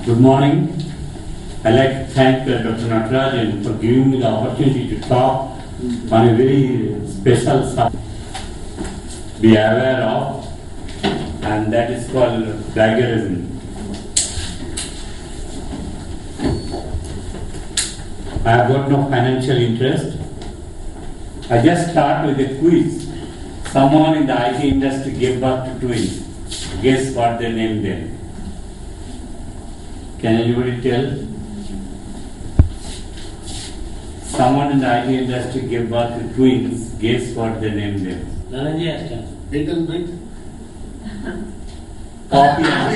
Good morning. I'd like to thank Dr. Natarajan for giving me the opportunity to talk on a very special subject to be aware of, and that is called plagiarism. I have got no financial interest. I just start with a quiz. Someone in the IT industry gave birth to twins. Guess what they named them? Can anybody tell? Someone in the IT industry gave birth to twins. Guess what they named them? Bit and bit. Copy and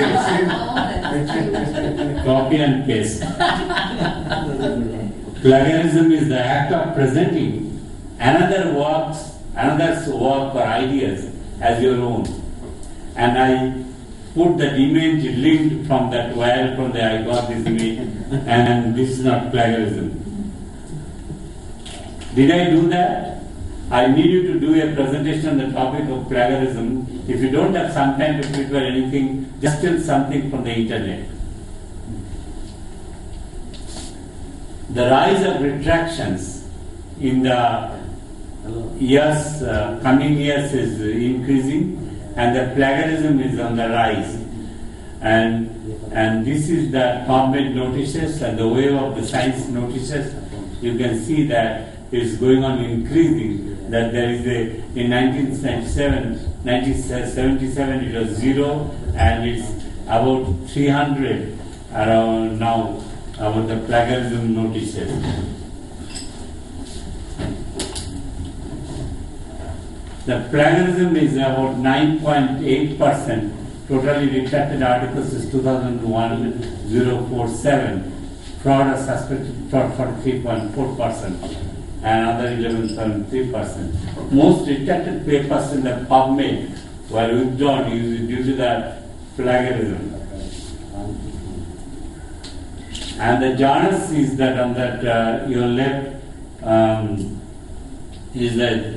paste. Copy and paste. Plagiarism is the act of presenting another's work or ideas as your own. And I put that image linked from that where from there I got this image, and this is not plagiarism. Did I do that? I need you to do a presentation on the topic of plagiarism. If you don't have some time to prepare anything, just tell something from the internet. The rise of retractions in the coming years is increasing, and the plagiarism is on the rise. And this is the PubMed notices and the wave of the science notices. You can see that it's going on increasing. That there is in 1977 it was 0, and it's about 300 around now about the plagiarism notices. The plagiarism is about 9.8%. Totally retracted articles is 2001-047. Fraud or suspected fraud 43.4%. And other 11.3%. Most retracted papers in the PubMed were withdrawn due to the plagiarism. And the journals is that on that your left is that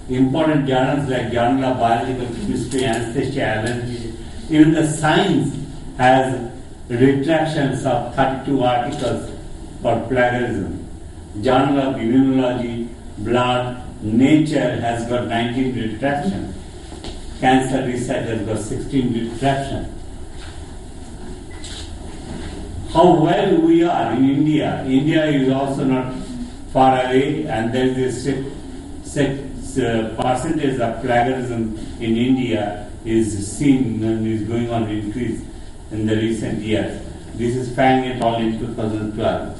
important journals like Journal of Biological Chemistry, Anesthesia, Allergy. Even the Science has retractions of 32 articles for plagiarism. Journal of Immunology, Blood, Nature has got 19 retractions. Cancer Research has got 16 retractions. How well we are in India. India is also not far away, and there is a percentage of plagiarism in India is seen and is going on increase in the recent years. This is Fang et al. In 2012.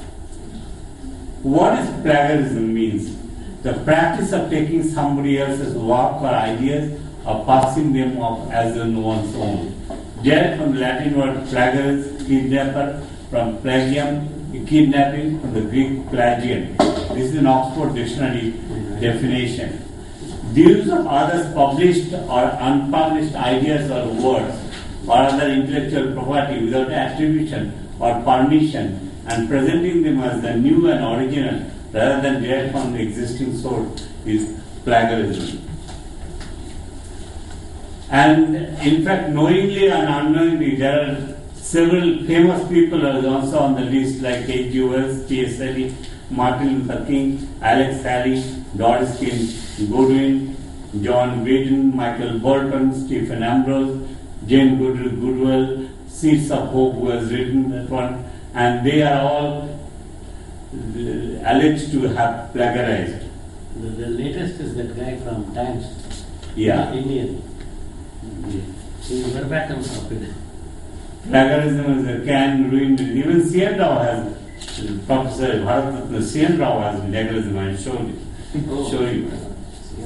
What is plagiarism means? The practice of taking somebody else's work or ideas or passing them off as one's own. Derived from the Latin word plagiaris, kidnapper, from plagium, kidnapping, from the Greek plagian. This is an Oxford Dictionary definition. The use of others' published or unpublished ideas or words or other intellectual property without attribution or permission, and presenting them as the new and original rather than derived from the existing source is plagiarism. And in fact, knowingly and unknowingly, there are several famous people are also on the list like H.G. Wells, T.S. Eliot, Martin Luther King, Alex Haley, Doris Keane Goodwin, John Whedon, Michael Bolton, Stephen Ambrose, Jane Goodwell, Seeds of Hope, who has written that one, and they are all alleged to have plagiarized. The latest is that guy from Times. Yeah. Indian. He verbatim copied. Plagiarism is a can ruin. Even C.N. Rao has, Professor Bharat C.N. Rao has plagiarism. I showed it. Show you.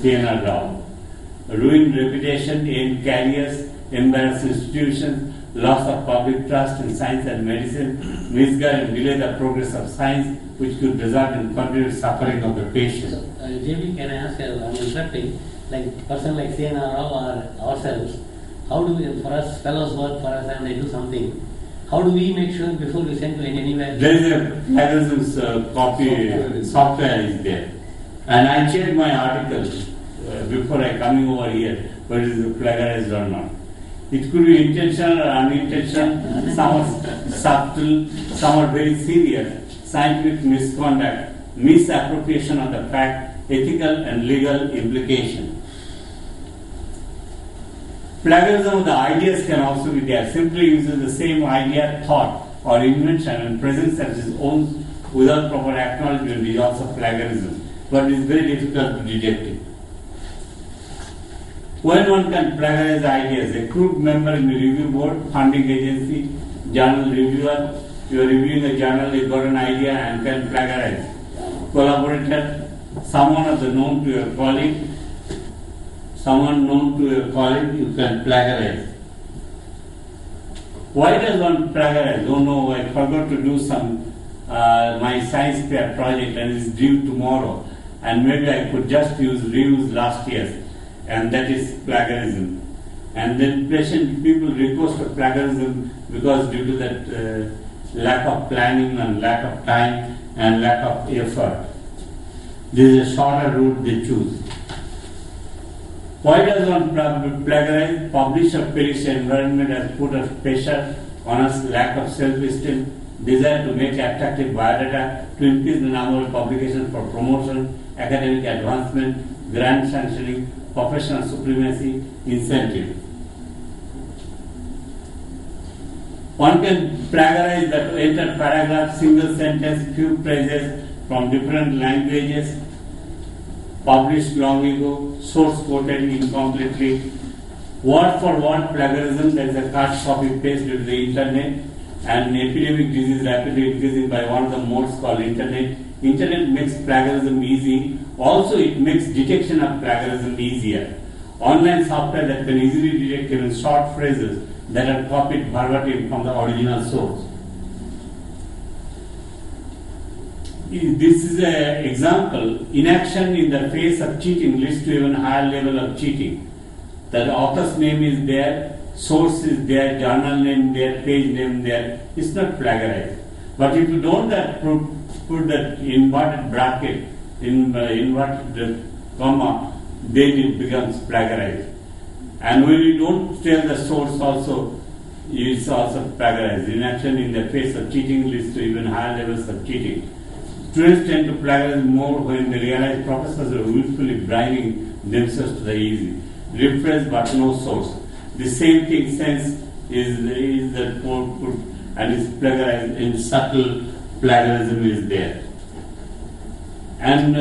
C.N. Rao. Ruined reputation, end careers, embarrass institutions, loss of public trust in science and medicine, misguide and delay the progress of science, which could result in continued suffering of the patient. So, JB, can I ask you, I'm interrupting, like a person like C.N. Rao or ourselves, how do we, for us, fellows work for us and they do something, how do we make sure before we send to anywhere? There is a plagiarism copy software is there. And I checked my articles before I coming over here, whether it is plagiarized or not. It could be intentional or unintentional. subtle, some are very serious, scientific misconduct, misappropriation of the fact, ethical and legal implication. Plagiarism of the ideas can also be there. Simply uses the same idea, thought, or invention and presents as his own without proper acknowledgement is also plagiarism. But it is very difficult to detect it. When one can plagiarize ideas, a crude member in the review board, funding agency, journal reviewer, you are reviewing a journal, you got an idea and can plagiarize. Collaborator, someone of the known to your colleague, you can plagiarize. Why does one plagiarize? Oh no, I forgot to do my science fair project and it's due tomorrow, and maybe I could just reuse last year's, and that is plagiarism. And then people recourse to plagiarism because due to that lack of planning and lack of time and lack of effort. This is a shorter route they choose. Why does one plagiarize? Publish or perish environment has put a pressure on us, lack of self-esteem, desire to make attractive biodata, to increase the number of publications for promotion, academic advancement, grant sanctioning, professional supremacy, incentive. One can plagiarize that entire paragraph, single sentence, few phrases from different languages, published long ago, source quoted incompletely. Word for word plagiarism, there is a cut, copy, paste due to the internet, and epidemic disease rapidly increasing by one of the modes called internet. Internet makes plagiarism easy. Also, it makes detection of plagiarism easier. Online software that can easily detect even short phrases that are copied verbatim from the original source. This is an example. Inaction in the face of cheating leads to even higher level of cheating. The author's name is there, source is there, journal name there, page name there. It's not plagiarized. But if you don't put that inverted bracket, inverted comma, then it becomes plagiarized. And when you don't tell the source also, it's also plagiarized. Inaction in the face of cheating leads to even higher levels of cheating. Students tend to plagiarize more when they realize professors are willfully bribing themselves to the easy. Reference but no source. The same thing sense is the put and is plagiarized, in subtle plagiarism is there. And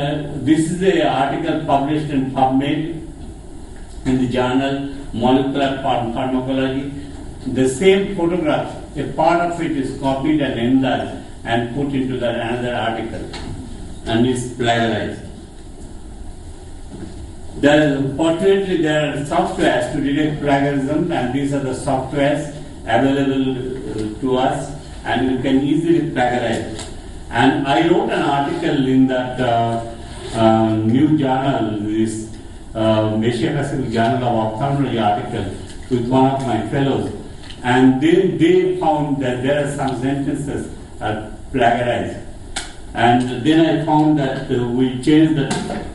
this is an article published in PubMed in the journal Molecular Pharmacology. The same photograph, a part of it is copied and enlarged and put into another article, and is plagiarized. Fortunately, there are softwares to detect plagiarism, and these are the softwares available to us, and you can easily plagiarize. And I wrote an article in that new journal, this Asia Pacific Journal of Ophthalmology article, with one of my fellows, and they found that there are some sentences are plagiarized. And then I found that we changed the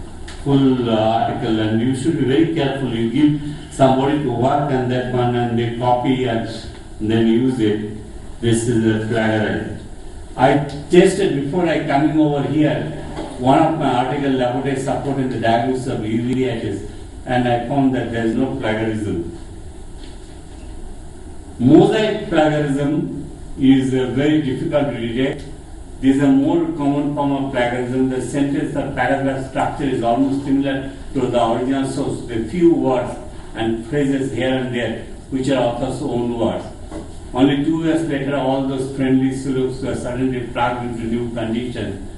full article, and you should be very careful. You give somebody to work on that one and they copy and then use it. This is a plagiarized. I tested before I coming over here one of my article, laboratory support in the diagnosis of uveitis, and I found that there is no plagiarism. Mosaic plagiarism is very difficult to detect. This is a more common form of plagiarism. The sentence or paragraph structure is almost similar to the original source, with a few words and phrases here and there, which are author's own words. Only 2 years later, all those friendly slopes were suddenly plugged into new conditions.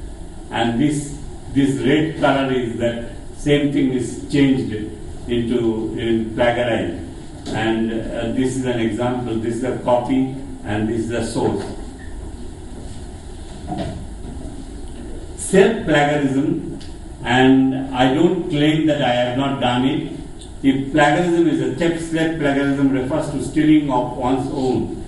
And this red color is that same thing is changed in plagiarized. And this is an example. This is a copy and this is a source. Self-plagiarism, and I don't claim that I have not done it. If plagiarism is a theft, self-plagiarism refers to stealing of one's own.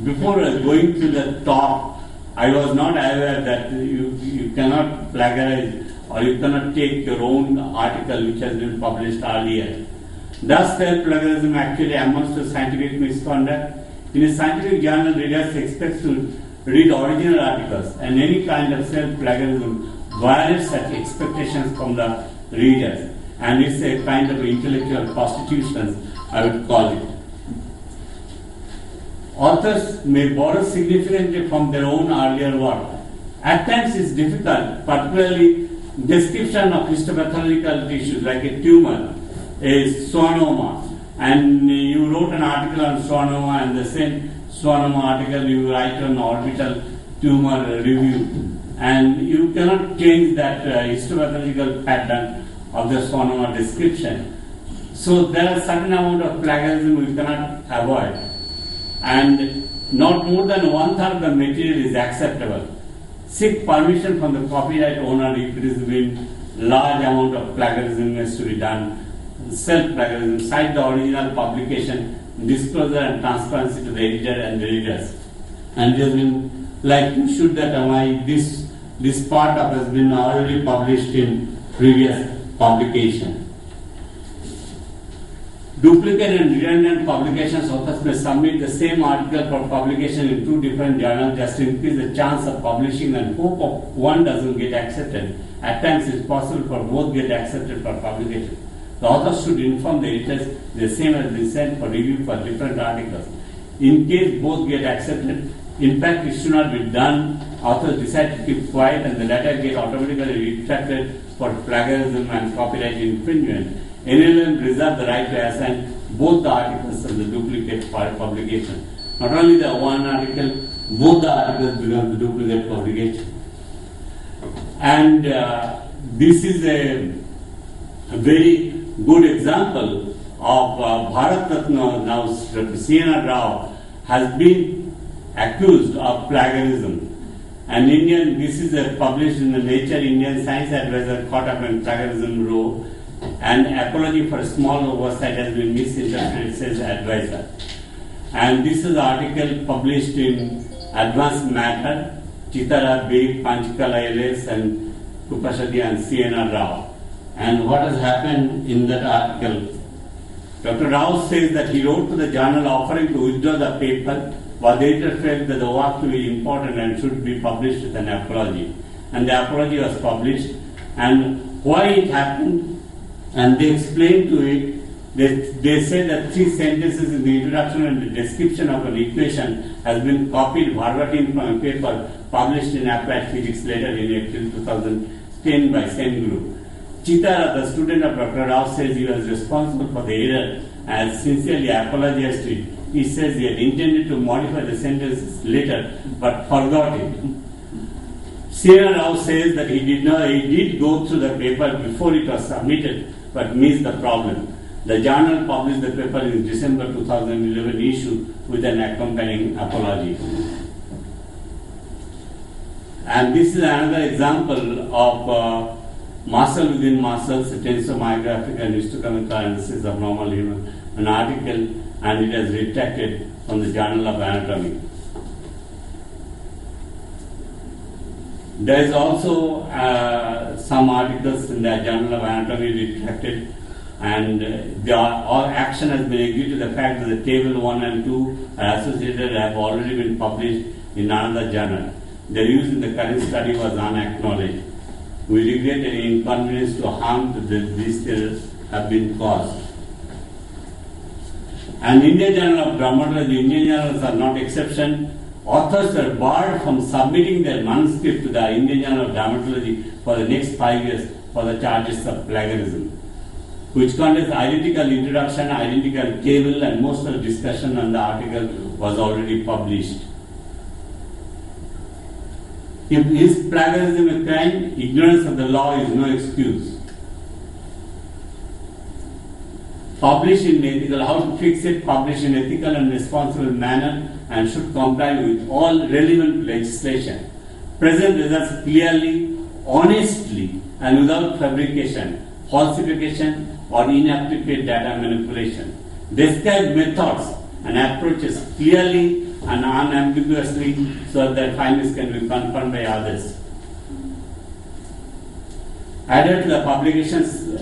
Before going to the top, I was not aware that you cannot plagiarize or you cannot take your own article which has been published earlier. Thus, self-plagiarism actually amounts to scientific misconduct. In a scientific journal, readers expect to read original articles, and any kind of self-plagiarism violates such expectations from the readers, and it's a kind of intellectual prostitution, I would call it. Authors may borrow significantly from their own earlier work. At times it's difficult, particularly description of histopathological tissues like a tumor, a schwannoma, and you wrote an article on schwannoma, and the same schwannoma article you write on orbital tumor review, and you cannot change that histopathological pattern of the schwannoma description. So there are certain amount of plagiarism we cannot avoid, and not more than 1/3 of the material is acceptable. Seek permission from the copyright owner if it is been large amount of plagiarism has to be done. Self-plagiarism, cite the original publication, disclosure and transparency to the editor and the readers. And there has been like you should that this part of has been already published in previous publication. Duplicate and redundant publications, authors may submit the same article for publication in 2 different journals just to increase the chance of publishing and hope of one doesn't get accepted. At times it's possible for both get accepted for publication. The authors should inform the editors the same has been sent for review for different articles. In case both get accepted, in fact it should not be done. Authors decide to keep quiet and the latter get automatically retracted for plagiarism and copyright infringement. NLM reserve the right to assign both the articles and the duplicate for publication. Not only the one article, both the articles belong to duplicate publication. And this is a very good example of Bharat Ratna. Now Dr. C.N.R. Rao has been accused of plagiarism. And this is published in the Nature Indian Science Advisor caught up in plagiarism row. An apology for a small oversight has been misinterpreted, says advisor. And this is article published in Advanced Matter, Chitara Beg, Panchkala LS, and Kupasadi and C.N.R. Rao. And what has happened in that article? Dr. Rao says that he wrote to the journal offering to withdraw the paper, but the editor felt that the work to be important and should be published with an apology. And the apology was published. And why it happened? And they explained to it, they said that 3 sentences in the introduction and the description of an equation has been copied verbatim from a paper published in Applied Physics later in April 2010 by same group. Chitara, the student of Dr. Rao, says he was responsible for the error and sincerely apologized to it. He says he had intended to modify the sentences later but forgot it. C.N.R. Rao says that he did go through the paper before it was submitted but missed the problem. The journal published the paper in December 2011 issue with an accompanying apology. And this is another example of muscle within muscles, tensomyographic and histochemical analysis of normal human, an article, and it has retracted from the Journal of Anatomy. There is also some articles in the Journal of Anatomy retracted, and all action has been agreed to the fact that the table 1 and 2 are associated have already been published in another journal. Their use in the current study was unacknowledged. We regret any inconvenience to harm to these theories have been caused. And Indian Journal of Dermatology, Indian journals are not exception. Authors are barred from submitting their manuscript to the Indian Journal of Dermatology for the next 5 years for the charges of plagiarism, which contains identical introduction, identical table, and most of the discussion on the article was already published. If is plagiarism a crime, ignorance of the law is no excuse. Publish in ethical, how to fix it? Publish in ethical and responsible manner and should comply with all relevant legislation. Present results clearly, honestly, and without fabrication, falsification, or inappropriate data manipulation. Describe methods and approaches clearly and unambiguously so that findings can be confirmed by others. Added to the publication's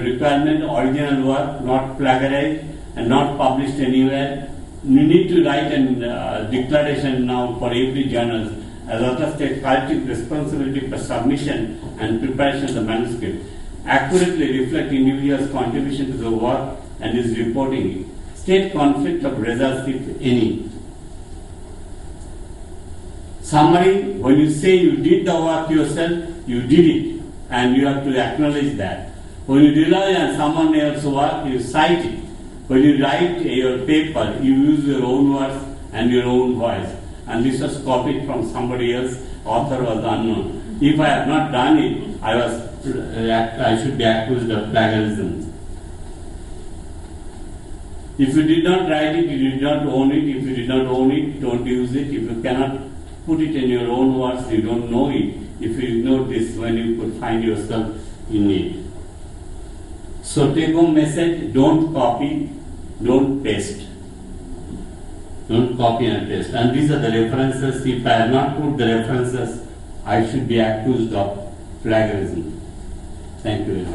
requirement, original work not plagiarized and not published anywhere. you need to write a declaration now for every journal as authors take collective responsibility for submission and preparation of the manuscript, accurately reflect individual's contribution to the work and is reporting it. State conflict of results if any. Summary, when you say you did the work yourself, you did it and you have to acknowledge that. When you rely on someone else's work, you cite it. When you write your paper, you use your own words and your own voice. And this was copied from somebody else, author was unknown. If I have not done it, I should be accused of plagiarism. If you did not write it, you did not own it. If you did not own it, don't use it. If you cannot put it in your own words, you don't know it. If you ignore this, when you could find yourself in it. So take home message, don't copy, don't paste. Don't copy and paste. And these are the references. If I have not put the references, I should be accused of plagiarism. Thank you very much.